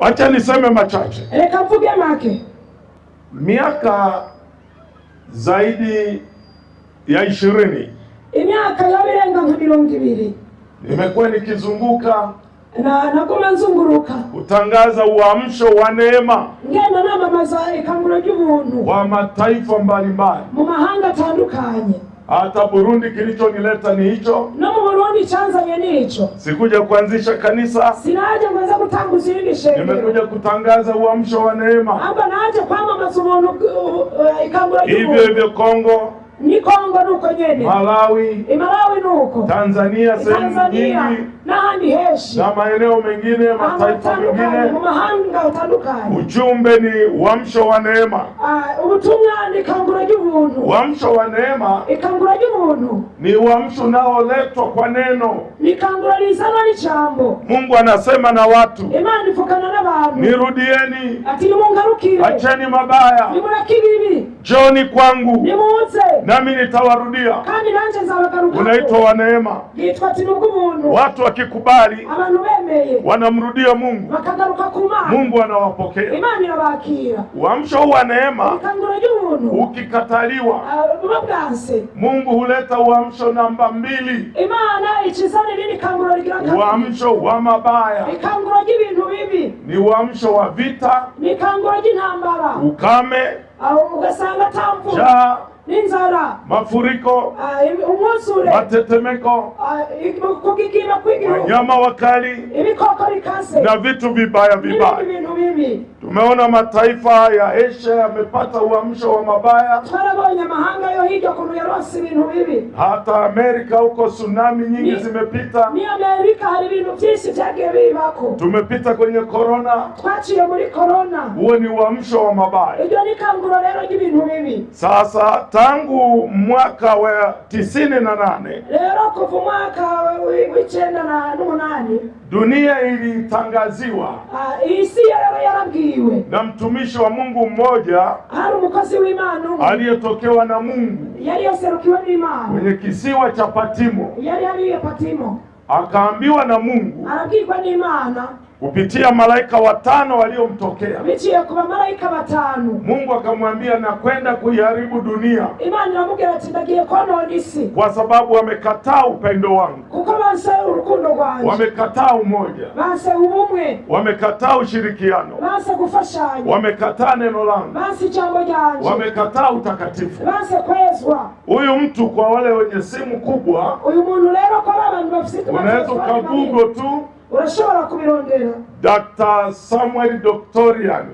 Wacha niseme machache. Reka mvuge make. Miaka zaidi ya 20 imyaka yabirenga nka 20 nimekuwa nikizunguka na nagoma nzunguruka kutangaza uamsho wa neema ngenda namamaza ikanguro ry'ubuntu wa mataifa mbalimbali mu mahanga atandukanye. Hata Burundi kilichonileta ni hicho. No mu Burundi chanzanye ni hicho. Sikuja kuanzisha kanisa. Sinaje kuanza kutanguza hili shengero. Nimekuja kutangaza uamsho wa neema. Amba naje kwamamaza umuntu ikanguro ry'ubuntu. Hivyo hivyo Kongo, ni Kongo nuko nyene, Malawi, Malawi nuko, Tanzania sehemu nyingi, na handi heshi, na maeneo mengine, mataifa mengine, mu mahanga atandukanye. Ujumbe ni uamsho wa neema. Ubutumwa ni ikanguro ry'ubuntu. Uamsho wa neema, ikanguro ry'ubuntu ni uamsho unaoletwa kwa neno. Ni ikanguro lizanwa n'ijambo. Mungu anasema na watu, Imana ifukana n'abantu, nirudieni, ati nimungarukire, acheni mabaya, nimureke ibibi, njoni kwangu, nimuze, nami nitawarudia. kandi nanje nzabagaruka. Unaitwa wa neema. Yitwa ati n'ubuntu. Watu wakikubali, abantu bemeye, wanamrudia Mungu, bakagaruka ku Mana, Mungu anawapokea. Imana irabakira. Uamsho wa neema ikanguro ry'ubuntu ukikataliwa, bwanse, Mungu huleta uamsho namba 2. Imana ikizana ibindi ikanguro rigira kabiri. Uamsho wa mabaya, ikanguro ry'ibintu bibi, ni uamsho wa vita, ni ikanguro ry'intambara, ukame, ugasanga tamvu, njaa, n'inzara, mafuriko, umwuzure, matetemeko, kugigima kw'igihugu, wanyama wakali, ibikoko bikase, na vitu vibaya vibaya. ibintu bibi. Tumeona mataifa ya Asia yamepata uamsho wa mabaya. Twarabonye amahanga yo hirya kuntu yarose ibintu bibi. Hata Amerika huko tsunami nyingi zimepita. Ni Amerika hari ibintu byinshi byagiye bibako. Tumepita kwenye corona. Twaciye muri corona. Huo ni uamsho wa mabaya. Iryo ni kanguro rero ry'ibintu bibi. Sasa tangu mwaka wa 98, rero kuva umwaka w'98 dunia ilitangaziwa isi rero yarabwiwe na mtumishi wa Mungu mmoja, hari umukozi w'Imana aliyetokewa na Mungu, yari yaserukiwe n'Imana kwenye kisiwa cha Patimo. yari hariya Patimo, akaambiwa na Mungu arabwirwa n'Imana kupitia malaika 5 waliomtokea. biciye ku bamalayika 5. Mungu akamwambia na kwenda kuiharibu dunia, Imana iramubwira ati ndagiye konona isi, kwa sababu wamekataa upendo wangu, kuko banse urukundo rwanjye, wamekataa umoja, banse ubumwe, wamekataa ushirikiano, banse gufashanya, wamekataa neno langu, banse ijambo ryanje, wamekataa utakatifu. banse kwezwa. Huyu mtu, kwa wale wenye simu kubwa, uyu muntu rero ko abantu bafite, unaweza ukagoogle tu, urashobora kubirondera, Dr. Samuel Doctorian.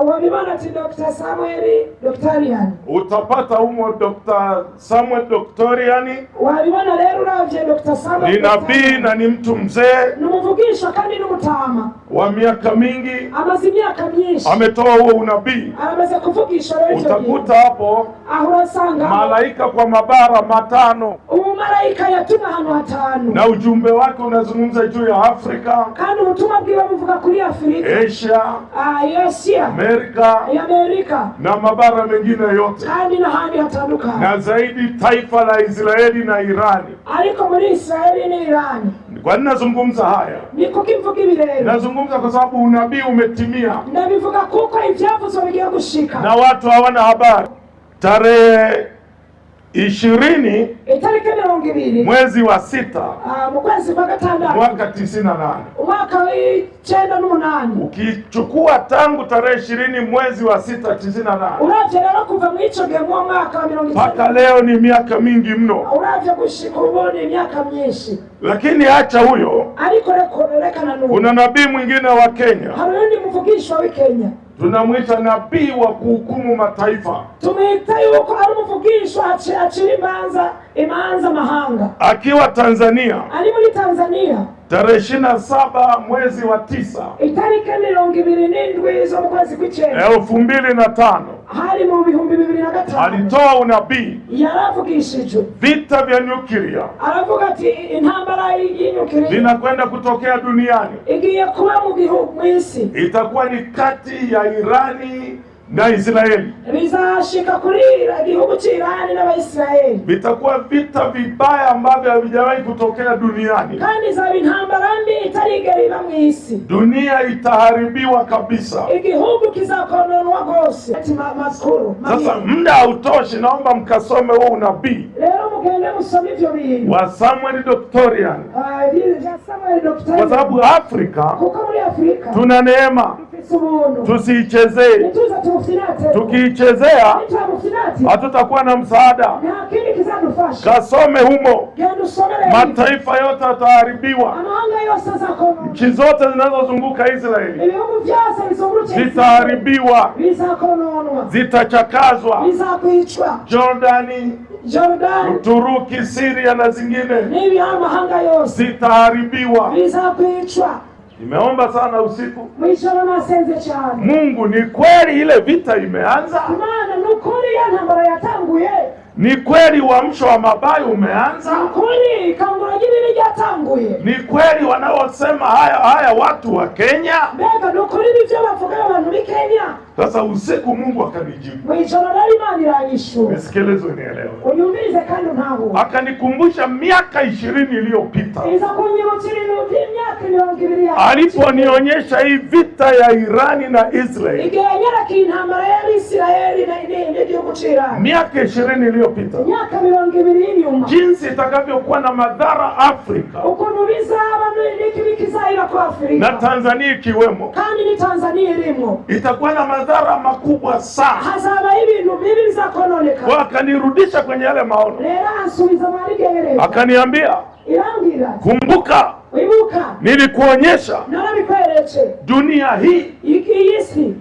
wabibona ati Dr. Samuel Doctorian, utapata humo Dr. Samuel Doctorian. wabibona rero uravye Dr. Samuel ni nabii na ni mtu mzee, n'umuvugisha kandi n'umutama wa miaka mingi, amaze imyaka myinshi ametoa huo unabii. amaze kuvugisha rero. Utakuta hapo urasanga malaika kwa mabara 5, umumarayika yatuma ahantu 5, na ujumbe wake unazungumza juu ya Afrika, kandi ubutumwa bwiwe buvuga kuri Afrika, Asia, Asia, Amerika na mabara mengine yote, kandi n'ahandi hatandukanye, na zaidi taifa la Israeli na Irani. ariko muri Israeli ni Irani. Kwa nini nazungumza haya? Ni kukivuga ibi rero. Nazungumza kwa sababu unabii umetimia, ndabivuga kuko ivyavuzwe bigiye gushika, na watu hawana habari. Tarehe 20 itariki 20 mwezi wa 6 mu kwezi kwa gatandatu mwaka 98, umwaka w'98. ukichukua tangu tarehe 20 mwezi wa 6 98 uravye rero kuva mu ico gihe mu mwaka wa 90 mpaka leo ni miaka mingi mno. uravye gushika ubone imyaka myinshi. Lakini acha huyo, ariko rekana n'ubu kuna nabii mwingine wa Kenya, hari undi muvugishwa w'i Kenya, tunamwita nabii wa kuhukumu mataifa. tumwita yuko ari umuvugishwa acira imanza mahanga. Akiwa Tanzania, ari muri Tanzania, tarehe 27 mwezi wa 9 itariki 27 zo mu kwezi kw'icenda 2005, hari mu 2005 alitoa unabii, yaravugishijwe vita vya nyuklia aravuga ati intambara y'inyuklia vinakwenda kutokea duniani. igiye kuba mu gihugu mw'isi, Itakuwa ni kati ya Irani na Israeli. Bizashika kuri igihugu cy'Irani n'Abayisraeli. Vitakuwa vita vibaya ambavyo havijawahi kutokea duniani. Kandi zaba intambara mbi itarigera iba mu isi. Dunia itaharibiwa kabisa. Igihugu kizakononwa rwose. Makuru. Sasa muda hautoshi, naomba mkasome huo unabii. Leo mugende musome ivyo bintu. Wa Samuel Doctorian. Kwa sababu Afrika, kuko muri Afrika tuna neema. Tusiichezee. Tukiichezea hatutakuwa na msaada. Kasome humo. Mataifa yote yataharibiwa. Nchi zote zinazozunguka Israeli zitaharibiwa, zitachakazwa. Jordani, Uturuki, Syria na zingine zitaharibiwa. Nimeomba sana usiku. Mungu, ni kweli ile vita imeanza? Ni kweli uamsho wa mabaya umeanza? Ni kweli wanaosema haya watu wa Kenya? Sasa usiku Mungu akanijibu. Nisikilize nielewe. Akanikumbusha miaka 20 iliyopita. Aliponionyesha hii vita ya Irani na Israeli. Miaka 20 iliyopita. Jinsi itakavyokuwa na madhara Afrika. Na Tanzania ikiwemo. Itakuwa na madhara makubwa sana. Wakanirudisha kwenye yale maono. Akaniambia, kumbuka, nilikuonyesha dunia hii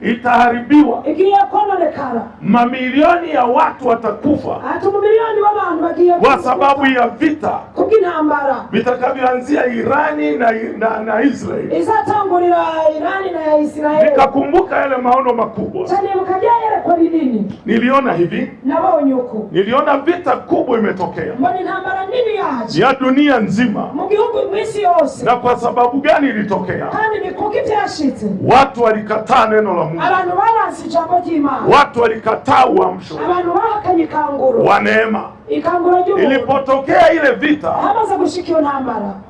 itaharibiwa. Mamilioni ya watu watakufa kwa sababu ya vita vitakavyoanzia Irani na Israeli. Nikakumbuka yale maono makubwa. Niliona hivi. Niliona vita kubwa imetokea ya dunia nzima. Na kwa sababu gani ilitokea? Watu walikataa neno la Mungu. Watu walikataa uamsho wa neema. Ilipotokea ile vita,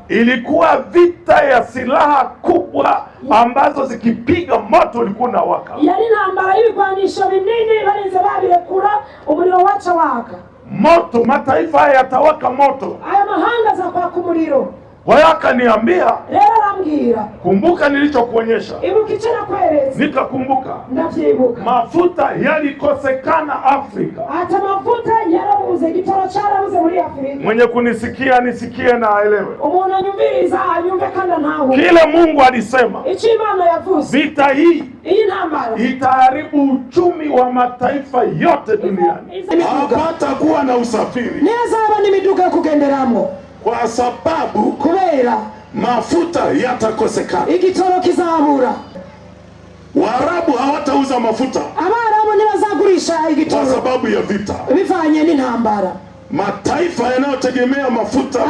ilikuwa vita ya silaha kubwa ambazo zikipiga moto ulikuwa unawaka. Moto, mataifa haya yatawaka moto. Kwa hiyo akaniambia, kumbuka nilichokuonyesha. Nikakumbuka. Mafuta yalikosekana Afrika. Mwenye kunisikia nisikie na aelewe. Kile Mungu alisema, vita hii itaharibu uchumi wa mataifa yote duniani. Hapatakuwa na usafiri. Kwa sababu kubera mafuta yatakosekana. Igitoro kizabura. Waarabu hawatauza mafuta. Abarabu ntibazagurisha igitoro kwa sababu ya vita. Bivanye n'intambara. Mataifa yanayotegemea mafuta,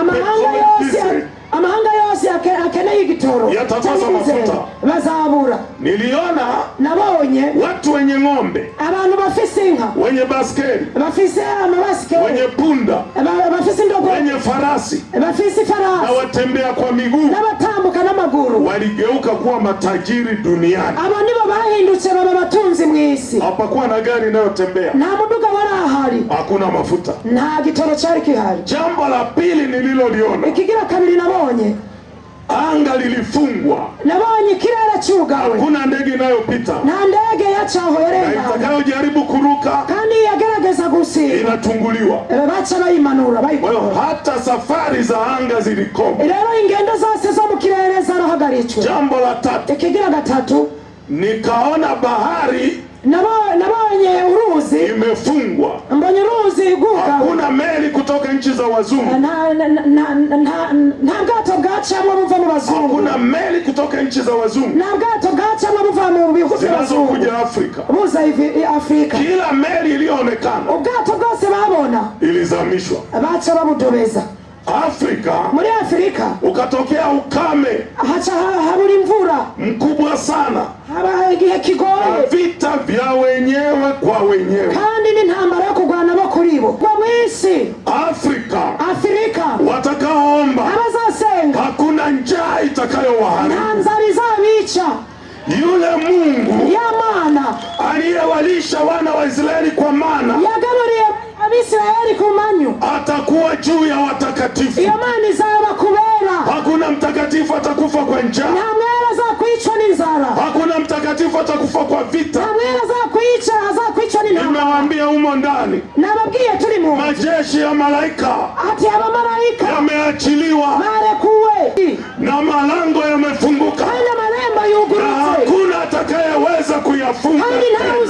amahanga yose akeneye igitoro yatakosa mafuta. Bazabura. Nabonye watu wenye ng'ombe, abantu bafise inka, wenye baskeli, bafise amabaskeli, wenye punda, bafise ndogo, wenye farasi, bafise farasi, na watembea kwa miguu, na batambuka n'amaguru, waligeuka kuwa matajiri duniani. Abo nibo bahindutse baba batunzi mw'isi. Hapakuwa na gari inayotembea, nta muduga warahari, hakuna mafuta, nta gitoro cyari kihari. Jambo la pili nililoliona, ikigira kabiri nabonye anga lilifungwa. Nabonye kirere cyugawe. Hakuna ndege inayopita. Na ndege yacaho yerenga. Na itakayojaribu kuruka, kandi yagerageza gusiga, inatunguliwa. Baca bayimanura bayikora. Hata safari za anga zilikoma. Rero ingendo zose zo mu kirere zarahagaritswe. Jambo la tatu, ikigira gatatu, nikaona bahari, nabonye uruzi imefungwa. Mbonye uruzi guga. Hakuna meli kutoka nchi za wazungu. Nta bwato bwacamwe buva mu bazungu. Hakuna meli kutoka nchi za wazungu. Nta bwato bwacamwe buva mu bihugu zinazokuja Afrika. Buza hivi Afrika. Kila meli iliyoonekana, ubwato bwose babona, ilizamishwa. Baca babudobeza. muri Afrika ukatokea ukame haca habura imvura mkubwa sana, haba igihe kigoye, vita vya wenyewe kwa wenyewe, kandi n'intambara yo kurwana bo kuri bo. Kwa mwisi Afrika watakaomba abazasenga hakuna njaa itakayowaharibu. nta nzara izabica. Yule Mungu Yamana aliyewalisha wana wa Israeli kwa mana yagaburiye Abisirayeli ku manyu atakuwa juu ya watakatifu. iyo mana izaba kubera. Hakuna mtakatifu atakufa kwa njaa, nta mwera azakwicwa n'inzara, hakuna mtakatifu atakufa kwa vita. nta mwera azakwicwa n'intambara. Nimewaambia humo ndani nababwiye turi mu majeshi ya malaika ati abamarayika yameachiliwa barekuwe na malango yamefunguka, kandi amarembo na yugurutse hakuna atakayeweza kuyafunga. kandi ntawe